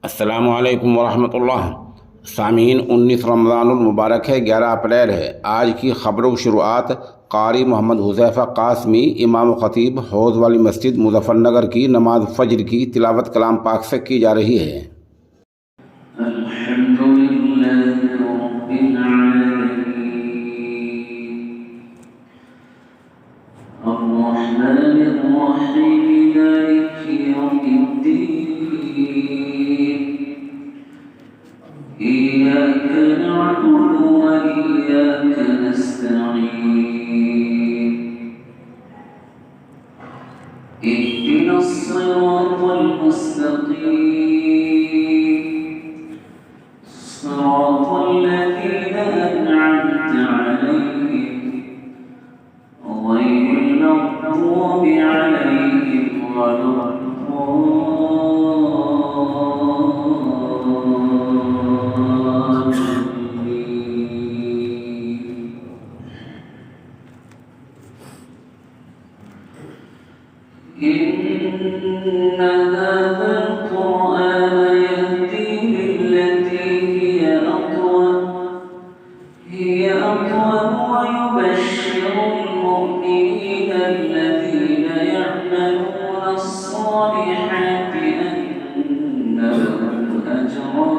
अस्सलामु अलैकुम वरहमतुल्लाह। सामीन 19 रमज़ानुल मुबारक है, 11 अप्रैल है। आज की खबरों की शुरुआत कारी मोहम्मद हुज़ैफ़ा कासमी इमाम ख़तीब हौज़ वाली मस्जिद मुज़फ़्फ़रनगर की नमाज फ़ज्र की तिलावत कलाम पाक से की जा रही है। إياك نعبد وإياك نستعين اهدنا الصراط المستقيم صراط الذين أنعمت عليهم غير المغضوب عليهم ولا إن هذا القرآن يهدي للتي هي أقوم ويبشر المؤمنين الذين يعملون الصالحات أن لهم أجرا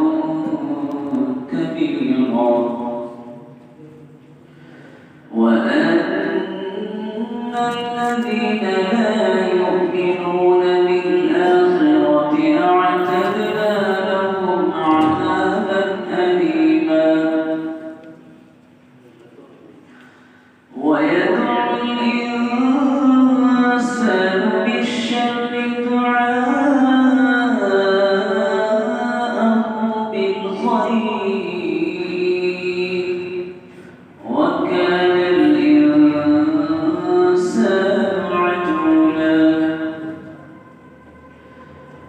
كبيرا وأن الذين لا يؤمنون بالآخرة أعتدنا لهم عذابا أليما ويدعو الإنسان بالشر دعاءه بالخير وكان الإنسان عجولا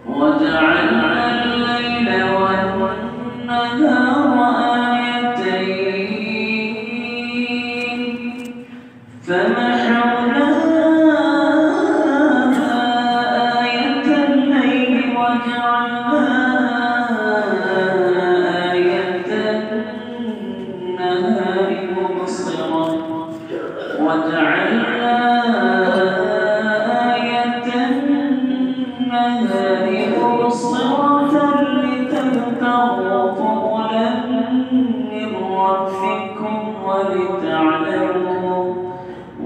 وجعلنا الليل والنهار آيتين فمحونا آية الليل وجعلنا آية النهار مبصرة وجعلنا آية النهار مبصرة لتبتغوا فضلا من ربكم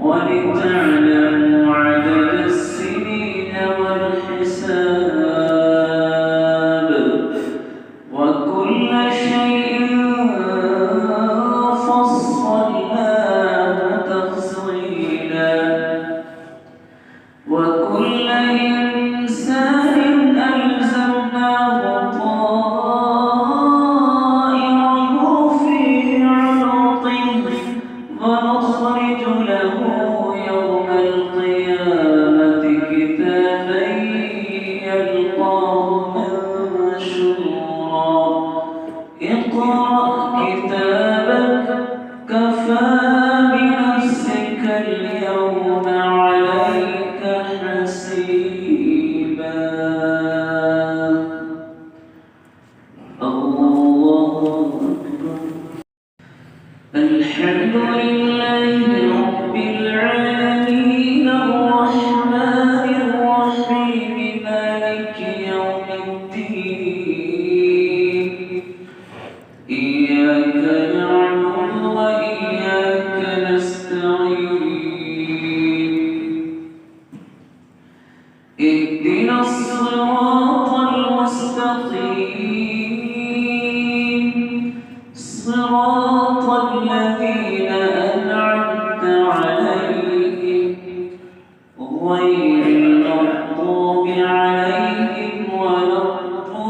ولتعلموا عدد السنين والحساب وكل شيء فصلناه تفصيلا وكل إنسان ألزمناه طائره في عنقه ونخرج له يوم القيامة كتابا يلقاه منشورا اقرأ كتابك كفى بنفسك اليوم عليك حسيبا الله أكبر الحمد لله رب العالمين الرحمن الرحيم مالك يوم الدين إياك نعبد وإياك نستعين اهدنا الصراط المستقيم صراط الذين أنعمت عليهم غير المغضوب عليهم ولا الضالين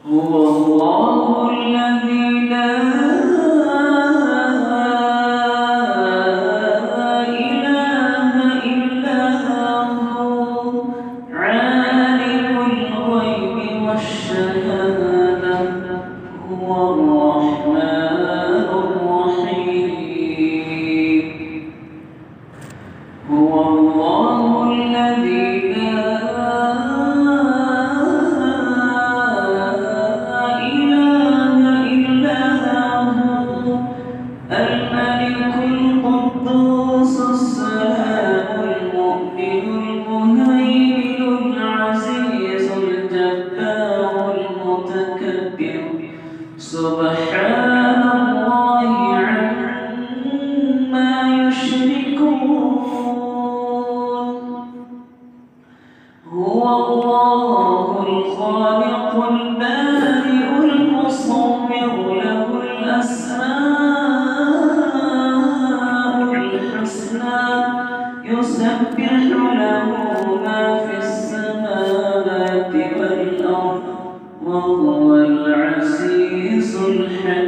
هو الله الذي لا هو الله الذي لا إله إلا هو الملك القدوس السلام المؤمن المهيمن العزيز الجبار المتكبر سبحان الله عما يشركون هو الله الخالق البارئ المصور له الأسماء الحسنى يسبح له ما في السماوات والأرض وهو العزيز الحكيم